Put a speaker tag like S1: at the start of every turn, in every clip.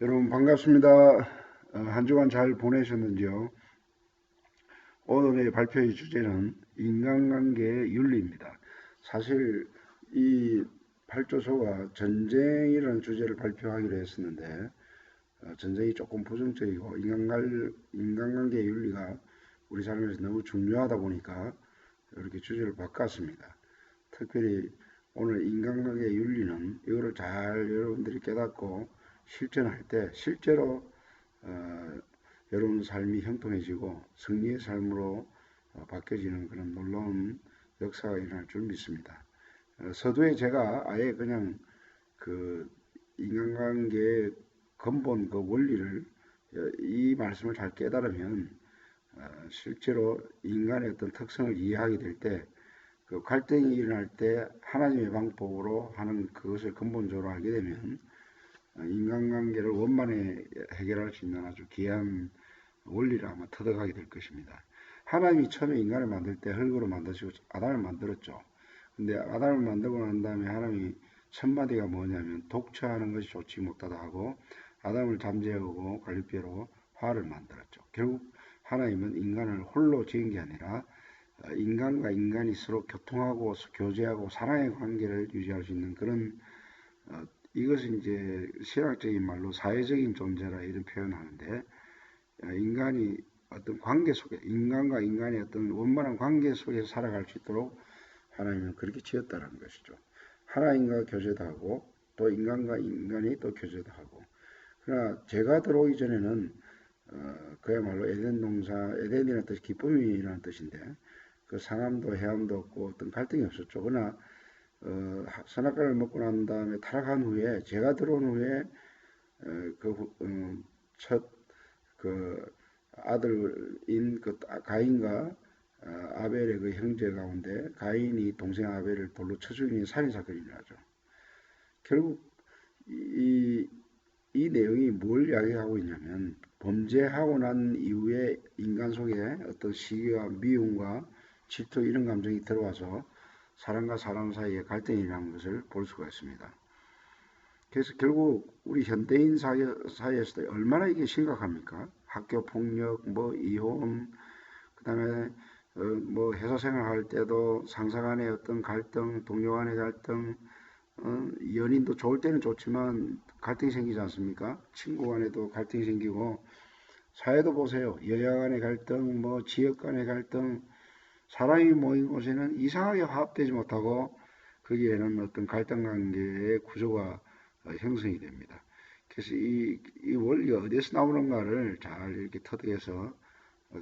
S1: 여러분 반갑습니다. 한 주간 잘 보내셨는지요? 오늘의 발표의 주제는 인간관계의 윤리입니다. 사실 이 발조서가 전쟁이라는 주제를 발표하기로 했었는데 전쟁이 조금 부정적이고 인간관계의 윤리가 우리 삶에서 너무 중요하다 보니까 이렇게 주제를 바꿨습니다. 특별히 오늘 인간관계의 윤리는 이거를 잘 여러분들이 깨닫고 실천할 때 실제로 여러분 삶이 형통해지고 승리의 삶으로 바뀌어지는 그런 놀라운 역사가 일어날 줄 믿습니다. 서두에 제가 아예 그냥 그 인간관계의 근본 그 원리를 이 말씀을 잘 깨달으면 실제로 인간의 어떤 특성을 이해하게 될 때 그 갈등이 일어날 때 하나님의 방법으로 하는 그것을 근본적으로 알게 되면 인간관계를 원만히 해결할 수 있는 아주 귀한 원리를 아마 터득하게 될 것입니다. 하나님이 처음에 인간을 만들 때 흙으로 만드시고 아담을 만들었죠. 근데 아담을 만들고 난 다음에 하나님이 첫 마디가 뭐냐면 독처하는 것이 좋지 못하다 하고 아담을 잠재우고 갈빗대로 화를 만들었죠. 결국 하나님은 인간을 홀로 지은 게 아니라 인간과 인간이 서로 교통하고 교제하고 사랑의 관계를 유지할 수 있는 그런 이것은 이제 신학적인 말로 사회적인 존재라 이런 표현을 하는데 인간이 어떤 관계 속에 인간과 인간의 어떤 원만한 관계 속에서 살아갈 수 있도록 하나님은 그렇게 지었다는 것이죠. 하나님과 교제도 하고 또 인간과 인간이 또 교제도 하고 그러나 제가 들어오기 전에는 그야말로 에덴 동사 에덴이라는 뜻이 기쁨이라는 뜻인데 그 상함도 해함도 없고 어떤 갈등이 없었죠. 그러나 선악과를 먹고 난 다음에 타락한 후에 제가 들어온 후에 첫 그 아들인 그 가인과 아벨의 그 형제 가운데 가인이 동생 아벨을 돌로 쳐 죽이는 살인 사건이 일어나죠. 결국 이, 이 내용이 뭘 이야기하고 있냐면 범죄하고 난 이후에 인간 속에 어떤 시기와 미움과 질투 이런 감정이 들어와서 사람과 사람 사이에 갈등이 일어나는 것을 볼 수가 있습니다. 그래서 결국 우리 현대인 사이에서도 얼마나 이게 심각합니까? 학교 폭력, 뭐 이혼, 그다음에 뭐 회사 생활할 때도 상사 간의 어떤 갈등, 동료 간의 갈등, 연인도 좋을 때는 좋지만 갈등이 생기지 않습니까? 친구 간에도 갈등이 생기고 사회도 보세요. 여야 간의 갈등, 뭐 지역 간의 갈등, 사람이 모인 곳에는 이상하게 화합되지 못하고 거기에는 어떤 갈등 관계의 구조가 형성이 됩니다. 그래서 이 원리가 어디서 나오는가를 잘 이렇게 터득해서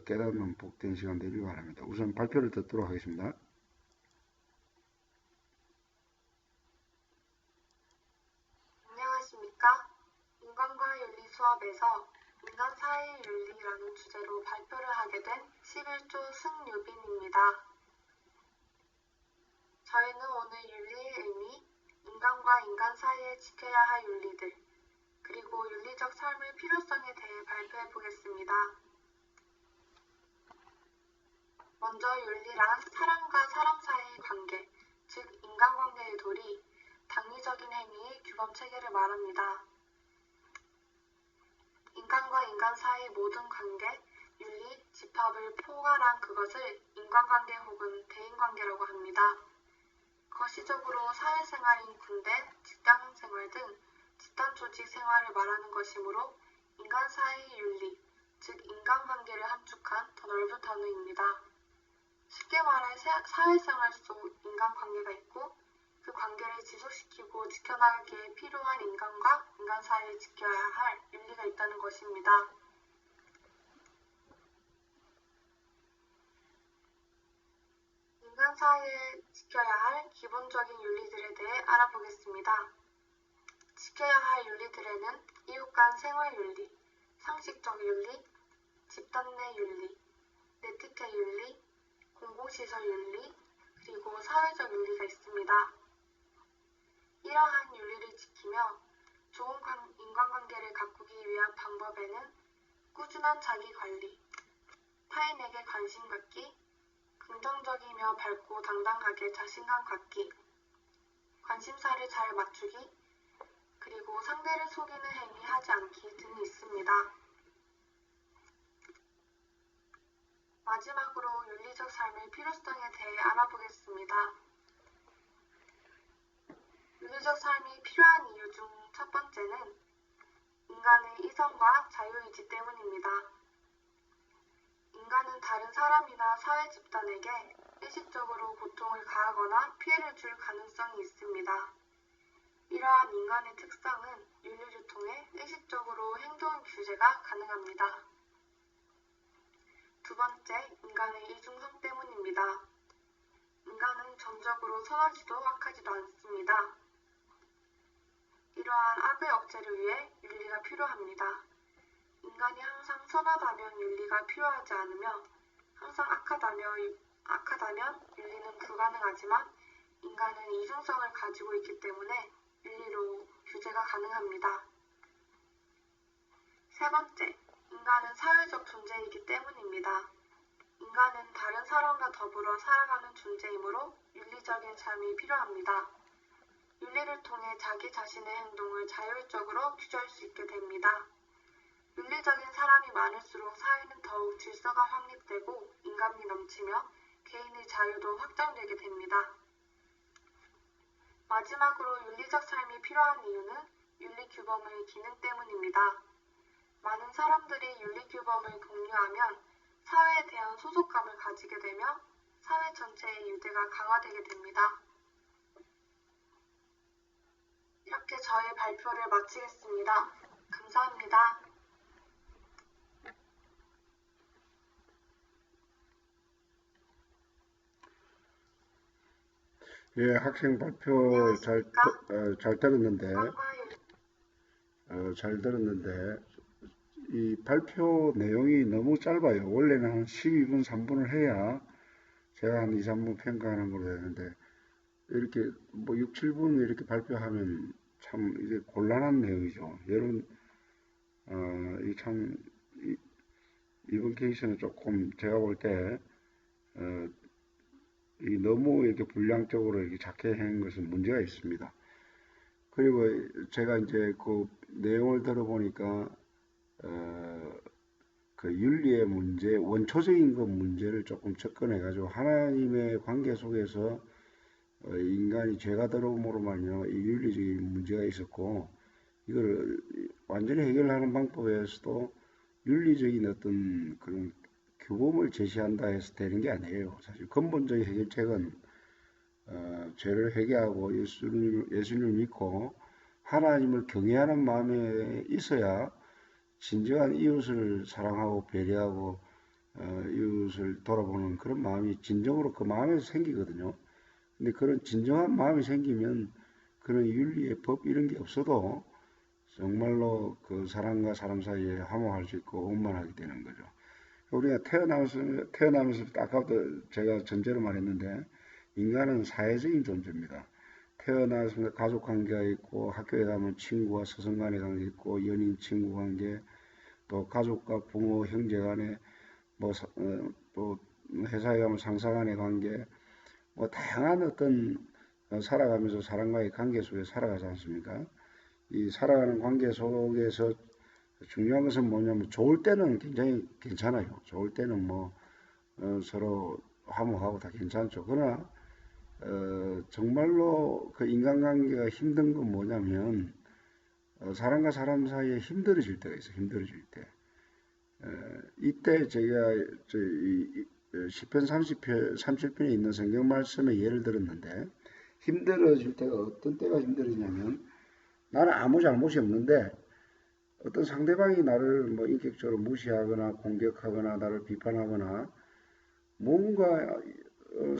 S1: 깨닫는 복된 시간 되길 바랍니다. 우선 발표를 듣도록 하겠습니다.
S2: 안녕하십니까? 인간과 윤리 수업에서 인간 사이의 윤리라는 주제로 발표를 하게 된 11조 승유빈입니다. 저희는 오늘 윤리의 의미, 인간과 인간 사이에 지켜야 할 윤리들, 그리고 윤리적 삶의 필요성에 대해 발표해 보겠습니다. 먼저 윤리란 사람과 사람 사이의 관계, 즉 인간관계의 도리, 당위적인 행위의 규범 체계를 말합니다. 인간과 인간 사이의 모든 관계, 윤리, 집합을 포괄한 그것을 인간관계 혹은 대인관계라고 합니다. 거시적으로 사회생활인 군대, 직장생활 등 집단 조직 생활을 말하는 것이므로 인간 사이의 윤리, 즉 인간관계를 함축한 더 넓은 단어입니다. 쉽게 말해 사회생활 속 인간관계가 있고 그 관계를 지속시키고 지켜나가기에 필요한 인간과 인간 사이에 지켜야 할 윤리가 있다는 것입니다. 인간 사이에 지켜야 할 기본적인 윤리들에 대해 알아보겠습니다. 지켜야 할 윤리들에는 이웃 간 생활 윤리, 상식적 윤리, 집단 내 윤리, 네티켓 윤리, 공공시설 윤리, 그리고 사회적 윤리가 있습니다. 이러한 윤리를 지키며 좋은 인간관계를 가꾸기 위한 방법에는 꾸준한 자기관리, 타인에게 관심 갖기, 긍정적이며 밝고 당당하게 자신감 갖기, 관심사를 잘 맞추기, 그리고 상대 상대를 속이는 행위 하지 않기 등이 있습니다. 마지막으로 윤리적 삶의 필요성에 대해 알아보겠습니다. 윤리적 삶이 필요한 이유 중 첫 번째는 인간의 이성과 자유의지 때문입니다. 인간은 다른 사람이나 사회 집단에게 의식적으로 고통을 가하거나 피해를 줄 가능성이 있습니다. 이러한 인간의 특성은 윤리를 통해 의식적으로 행동 규제가 가능합니다. 두 번째, 인간의 이중성 때문입니다. 인간은 전적으로 선하지도 악하지도 않습니다. 이러한 악의 억제를 위해 윤리가 필요합니다. 인간이 항상 선하다면 윤리가 필요하지 않으며 항상 악하다면 윤리는 불가능하지만 인간은 이중성을 가지고 있기 때문에 윤리로 규제가 가능합니다. 세 번째, 인간은 사회적 존재이기 때문입니다. 인간은 다른 사람과 더불어 살아가는 존재이므로 윤리적인 삶이 필요합니다. 윤리를 통해 자기 자신의 행동을 자율적으로 규제할 수 있게 됩니다. 윤리적인 사람이 많을수록 사회는 더욱 질서가 확립되고 인간미 넘치며 개인의 자유도 확장되게 됩니다. 마지막으로 윤리적 삶이 필요한 이유는 윤리규범의 기능 때문입니다. 많은 사람들이 윤리규범을 공유하면 사회에 대한 소속감을 가지게 되며 사회 전체의 유대가 강화되게 됩니다. 이렇게 저의 발표를 마치겠습니다. 감사합니다.
S1: 예, 학생 발표 잘 들었는데,
S2: 인간과
S1: 잘 들었는데, 이 발표 내용이 너무 짧아요. 원래는 한 12분, 3분을 해야 제가 한 2, 3분 평가하는 걸로 되는데, 이렇게 뭐 6, 7분 이렇게 발표하면 참 이게 곤란한 내용이죠. 여러분, 이번 케이스는 조금 제가 볼 때, 너무 이렇게 분량적으로 이렇게 작게 한 것은 문제가 있습니다. 그리고 제가 이제 그 내용을 들어보니까, 그 윤리의 문제, 원초적인 그 문제를 조금 접근해가지고 하나님의 관계 속에서 인간이 죄가 들어옴으로 말미암아 이 윤리적인 문제가 있었고 이걸 완전히 해결하는 방법에서도 윤리적인 어떤 그런 규범을 제시한다 해서 되는 게 아니에요. 사실 근본적인 해결책은 죄를 회개하고 예수님을 믿고 하나님을 경외하는 마음에 있어야 진정한 이웃을 사랑하고 배려하고 이웃을 돌아보는 그런 마음이 진정으로 그 마음에서 생기거든요. 근데 그런 진정한 마음이 생기면 그런 윤리의 법 이런 게 없어도 정말로 그 사람과 사람 사이에 화목할 수 있고 원만하게 되는 거죠. 우리가 태어나면서 아까부터 제가 전제로 말했는데 인간은 사회적인 존재입니다. 태어나서 가족 관계가 있고 학교에 가면 친구와 스승 간의 관계 있고 연인 친구 관계 또 가족과 부모 형제 간의 또 회사에 가면 상사 간의 관계 뭐 다양한 어떤 살아가면서 사람과의 관계 속에 살아가지 않습니까? 이 살아가는 관계 속에서 중요한 것은 뭐냐면 좋을 때는 굉장히 괜찮아요. 좋을 때는 뭐 서로 화목하고 다 괜찮죠. 그러나 정말로 그 인간관계가 힘든 건 뭐냐면 사람과 사람 사이에 힘들어질 때가 있어요. 힘들어질 때. 이때 제가 시편 37편에 있는 성경 말씀에 예를 들었는데 힘들어질 때가 어떤 때가 힘들어지냐면 나는 아무 잘못이 없는데 어떤 상대방이 나를 뭐 인격적으로 무시하거나 공격하거나 나를 비판하거나 뭔가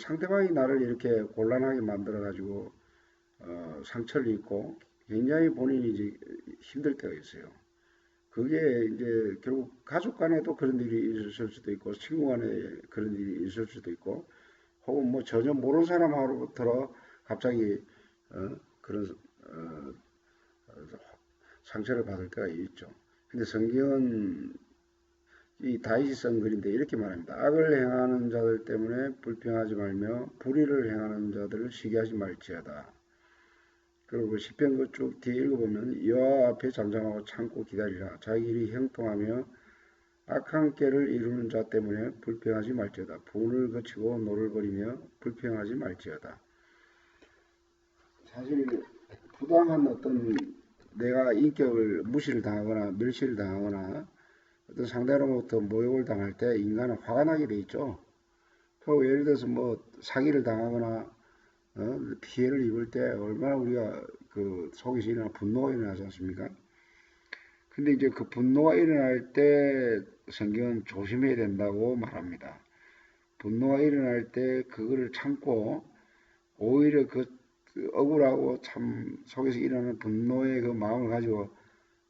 S1: 상대방이 나를 이렇게 곤란하게 만들어 가지고 상처를 입고 굉장히 본인이 이제 힘들 때가 있어요. 그게 이제 결국 가족 간에도 그런 일이 있을 수도 있고 친구 간에 그런 일이 있을 수도 있고 혹은 뭐 전혀 모르는 사람으로부터 갑자기 그런 상처를 받을 때가 있죠. 근데 성경은 이 다윗이 쓴 글인데 이렇게 말합니다. 악을 행하는 자들 때문에 불평하지 말며 불의를 행하는 자들을 시기하지 말지어다. 그리고 시편 그 쭉 뒤에 읽어보면 여호와 앞에 잠잠하고 참고 기다리라. 자기 일이 형통하며 악한 꾀를 이루는 자 때문에 불평하지 말지어다. 분을 거치고 노를 버리며 불평하지 말지어다. 사실 부당한 어떤 내가 인격을 무시를 당하거나 멸시를 당하거나 어떤 상대로부터 모욕을 당할 때 인간은 화가 나게 돼 있죠. 또 예를 들어서 뭐 사기를 당하거나 피해를 입을 때 얼마나 우리가 그 속에서 일어나는 분노가 일어나지 않습니까? 근데 이제 그 분노가 일어날 때 성경은 조심해야 된다고 말합니다. 분노가 일어날 때 그거를 참고 오히려 그 억울하고 참 속에서 일어나는 분노의 그 마음을 가지고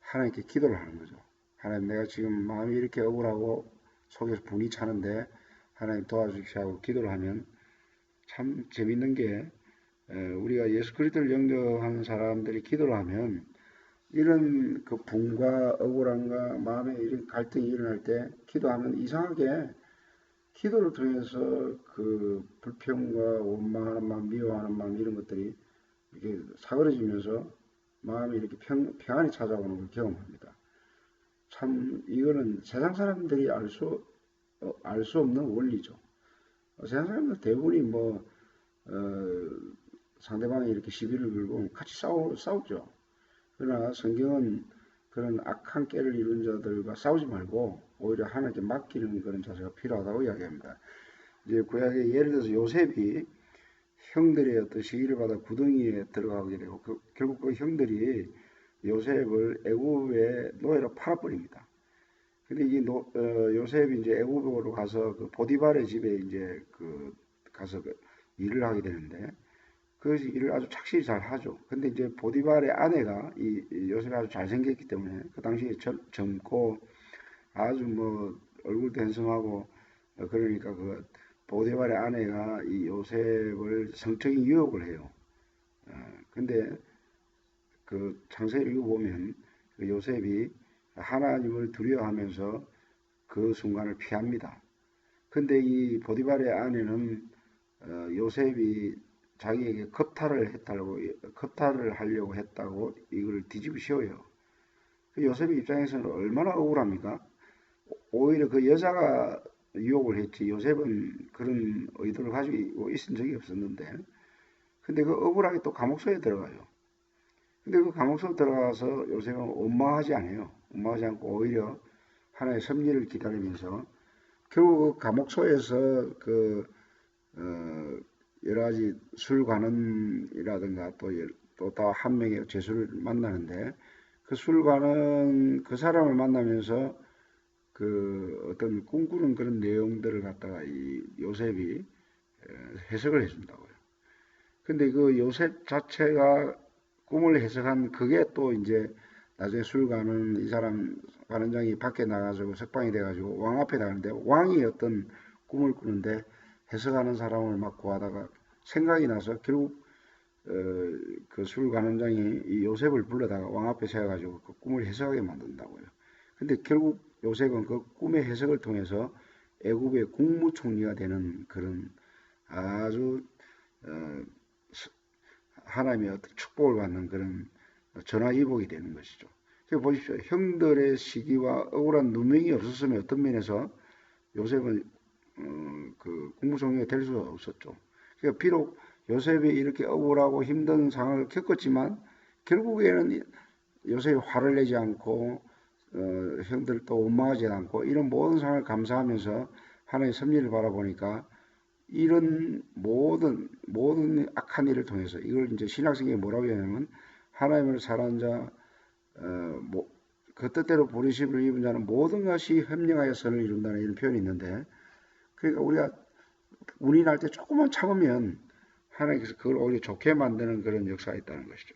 S1: 하나님께 기도를 하는 거죠. 하나님, 내가 지금 마음이 이렇게 억울하고 속에서 분이 차는데 하나님 도와주십시오 하고 기도를 하면 참 재밌는 게 우리가 예수 그리스도를 영접하는 사람들이 기도를 하면 이런 그 분과 억울함과 마음에 이런 갈등이 일어날 때 기도하면 이상하게 기도를 통해서 그 불평과 원망하는 마음, 미워하는 마음 이런 것들이 이렇게 사그러지면서 마음이 이렇게 평안이 찾아오는 걸 경험합니다. 참 이거는 세상 사람들이 알 수 없는 원리죠. 세상 사람들 대부분이 뭐 상대방이 이렇게 시비를 걸고 같이 싸우죠. 그러나 성경은 그런 악한 꾀를 이룬 자들과 싸우지 말고 오히려 하나님께 맡기는 그런 자세가 필요하다고 이야기합니다. 이제 구약에 예를 들어서 요셉이 형들의 어떤 시기를 받아 구덩이에 들어가게 되고 결국 그 형들이 요셉을 애굽의 노예로 팔아버립니다. 근데 이 요셉이 이제 애굽으로 가서 그 보디발의 집에 이제 가서 일을 하게 되는데 그 일을 아주 착실히 잘 하죠. 근데 이제 보디발의 아내가 이 요셉이 아주 잘생겼기 때문에 그 당시에 젊고 아주 뭐 얼굴도 핸섬하고 그러니까 그 보디발의 아내가 이 요셉을 성적인 유혹을 해요. 근데 그 창세기 읽어보면 그 요셉이 하나님을 두려워하면서 그 순간을 피합니다. 근데 이 보디발의 아내는 요셉이 자기에게 겁탈을 하려고 했다고 이걸 뒤집어 씌워요. 그 요셉의 입장에서는 얼마나 억울합니까? 오히려 그 여자가 유혹을 했지 요셉은 그런 의도를 가지고 있은 적이 없었는데 근데 그 억울하게 또 감옥소에 들어가요. 근데 그 감옥소 들어가서 요셉은 원망하지 않아요. 원망하지 않고 오히려 하나의 섭리를 기다리면서 결국 그 감옥소에서 여러 가지 술관원이라든가 또 한 명의 죄수를 만나는데 그 술관원 그 사람을 만나면서 그 어떤 꿈꾸는 그런 내용들을 갖다가 이 요셉이 해석을 해준다고요. 근데 그 요셉 자체가 꿈을 해석한 그게 또 이제 나중에 술관원 이 사람 관원장이 밖에 나가지고 석방이 돼가지고 왕 앞에 나가는데 왕이 어떤 꿈을 꾸는데 해석하는 사람을 막 구하다가 생각이 나서 결국 그 술관원장이 이 요셉을 불러다가 왕 앞에 세워가지고 그 꿈을 해석하게 만든다고요. 근데 결국 요셉은 그 꿈의 해석을 통해서 애굽의 국무총리가 되는 그런 아주 하나님의 어떤 축복을 받는 그런 전화위복이 되는 것이죠. 보십시오. 형들의 시기와 억울한 누명이 없었으면 어떤 면에서 요셉은 그 국무총리가 될 수가 없었죠. 그러니까 비록 요셉이 이렇게 억울하고 힘든 상황을 겪었지만 결국에는 요셉이 화를 내지 않고 형들도 원망하지 않고 이런 모든 상황을 감사하면서 하나님의 섭리를 바라보니까 이런 모든 악한 일을 통해서 이걸 이제 신학성경에 뭐라고 하냐면 하나님을 사랑하는 자 그 뜻대로 부르심을 입은 자는 모든 것이 협력하여 선을 이룬다는 이런 표현이 있는데 그러니까 우리가 운이 날 때 조금만 참으면 하나님께서 그걸 오히려 좋게 만드는 그런 역사가 있다는 것이죠.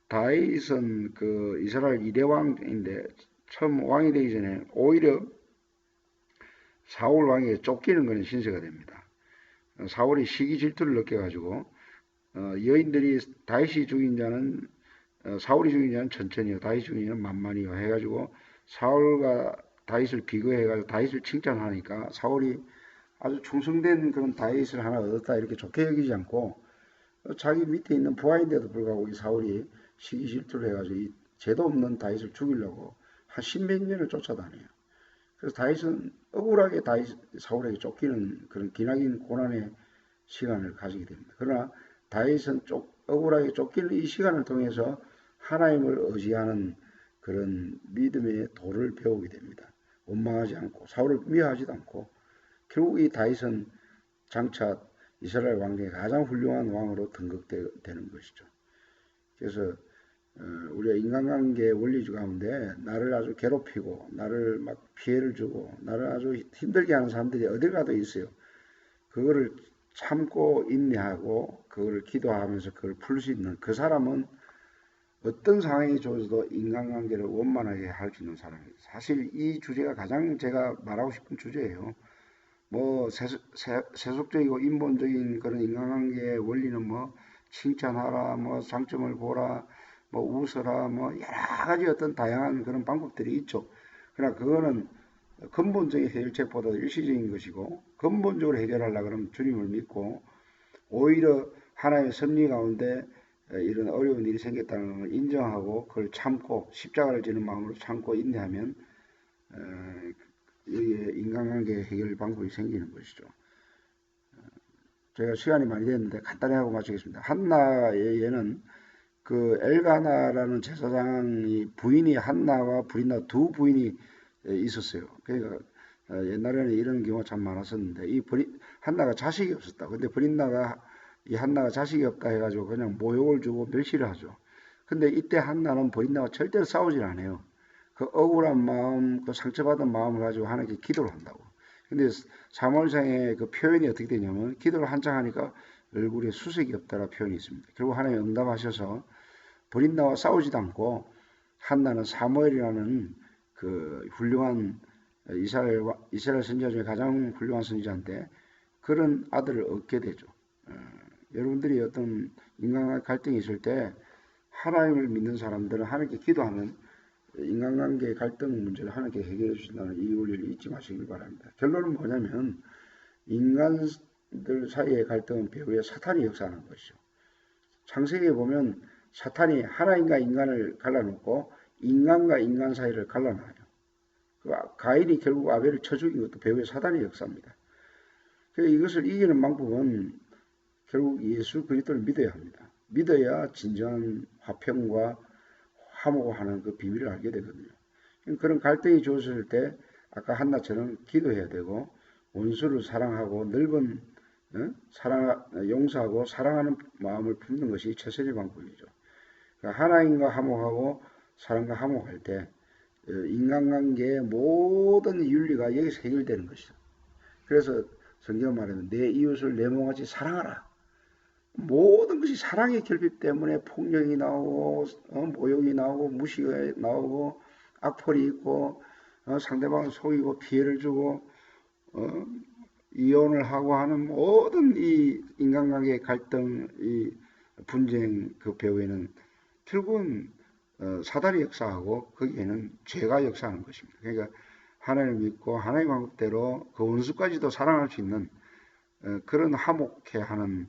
S1: 다윗은 그 이스라엘 2대 왕인데 처음 왕이 되기 전에 오히려 사울 왕에게 쫓기는 그런 신세가 됩니다. 사울이 시기 질투를 느껴가지고 여인들이 다윗이 죽인 자는 사울이 죽인 자는 천천히요 다윗이 죽인 자는 만만히요 해가지고 사울과 다윗을 비교해가지고 다윗을 칭찬하니까 사울이 아주 충성된 그런 다윗을 하나 얻었다 이렇게 좋게 여기지 않고 자기 밑에 있는 부하인데도 불구하고 이 사울이 시기 질투를 해가지고 이 죄도 없는 다윗을 죽이려고 한 십몇 년을 쫓아다녀요. 그래서 다윗은 억울하게 사울에게 쫓기는 그런 기나긴 고난의 시간을 가지게 됩니다. 그러나 다윗은 억울하게 쫓기는 이 시간을 통해서 하나님을 의지하는 그런 믿음의 도를 배우게 됩니다. 원망하지 않고 사울을 미워하지도 않고 결국 이 다윗은 장차 이스라엘 왕 중에 가장 훌륭한 왕으로 등극되는 것이죠. 그래서 우리가 인간관계 원리주 가운데 나를 아주 괴롭히고 나를 막 피해를 주고 나를 아주 힘들게 하는 사람들이 어딜 가도 있어요. 그거를 참고 인내하고 그거를 기도하면서 그걸 풀 수 있는 그 사람은 어떤 상황이 좋아져도 인간관계를 원만하게 할 수 있는 사람이에요. 사실 이 주제가 가장 제가 말하고 싶은 주제예요. 뭐 세속적이고 인본적인 그런 인간관계의 원리는 뭐 칭찬하라, 뭐 장점을 보라, 뭐 웃어라, 뭐 여러 가지 어떤 다양한 그런 방법들이 있죠. 그러나 그거는 근본적인 해결책보다 일시적인 것이고 근본적으로 해결하려고 그러면 주님을 믿고 오히려 하나님의 섭리 가운데 이런 어려운 일이 생겼다는 걸 인정하고 그걸 참고 십자가를 지는 마음으로 참고 인내하면 여기에 인간관계 해결 방법이 생기는 것이죠. 제가 시간이 많이 됐는데 간단히 하고 마치겠습니다. 한나의 예는 그 엘가나라는 제사장이 부인이 한나와 브린나 두 부인이 있었어요. 그러니까 옛날에는 이런 경우가 참 많았었는데 한나가 자식이 없었다. 근데 브린나가 이 한나가 자식이 없다 해가지고 그냥 모욕을 주고 멸시를 하죠. 근데 이때 한나는 브린나와 절대로 싸우질 않아요. 그 억울한 마음, 그 상처받은 마음을 가지고 하나님께 기도를 한다고. 근데 사무엘상의 그 표현이 어떻게 되냐면 기도를 한창 하니까 얼굴에 수색이 없다라 표현이 있습니다. 결국 하나님 응답하셔서 브린나와 싸우지도 않고 한나는 사무엘이라는 그 훌륭한 이스라엘 선지자 중에 가장 훌륭한 선지자인데 그런 아들을 얻게 되죠. 여러분들이 어떤 인간관계 갈등이 있을 때 하나님을 믿는 사람들은 하나님께 기도하면 인간관계 갈등 문제를 하나님께 해결해 주신다는 이 원리를 잊지 마시길 바랍니다. 결론은 뭐냐면 인간들 사이의 갈등은 배후에 사탄이 역사하는 것이죠. 창세기에 보면 사탄이 하나님과 인간을 갈라놓고 인간과 인간 사이를 갈라놔요. 가인이 결국 아벨을 쳐 죽인 것도 배후에 사탄의 역사입니다. 그래서 이것을 이기는 방법은 결국 예수 그리스도를 믿어야 합니다. 믿어야 진정한 화평과 화목하는 그 비밀을 알게 되거든요. 그런 갈등이 주어질 때 아까 한나처럼 기도해야 되고 원수를 사랑하고 넓은 용서하고 사랑하는 마음을 품는 것이 최선의 방법이죠. 그러니까 하나님과 화목하고 사람과 화목할 때 인간관계의 모든 윤리가 여기서 해결되는 것이죠. 그래서 성경 말하면 내 이웃을 내 몸같이 사랑하라. 모든 것이 사랑의 결핍 때문에 폭력이 나오고 모욕이 나오고 무시가 나오고 악플이 있고 상대방을 속이고 피해를 주고 이혼을 하고 하는 모든 이 인간관계의 갈등, 이 분쟁 그 배후에는 결국은 사단이 역사하고 거기에는 죄가 역사하는 것입니다. 그러니까 하나님을 믿고 하나님의 방법대로 그 원수까지도 사랑할 수 있는 그런 화목해 하는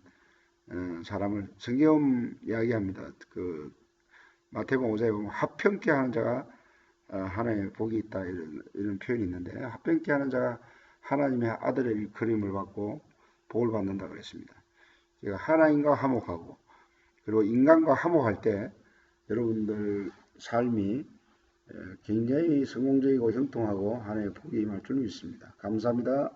S1: 사람을 성경 이야기합니다. 그 마태복음 5장에 보면 합평케 하는 자가 하나님의 복이 있다 이런 표현이 있는데 합평케 하는 자가 하나님의 아들의 일컬음을 받고 복을 받는다 그랬습니다. 그러니까 하나님과 화목하고 그리고 인간과 화목할 때 여러분들 삶이 굉장히 성공적이고 형통하고 하나님의 복이 임할 줄 믿습니다. 감사합니다.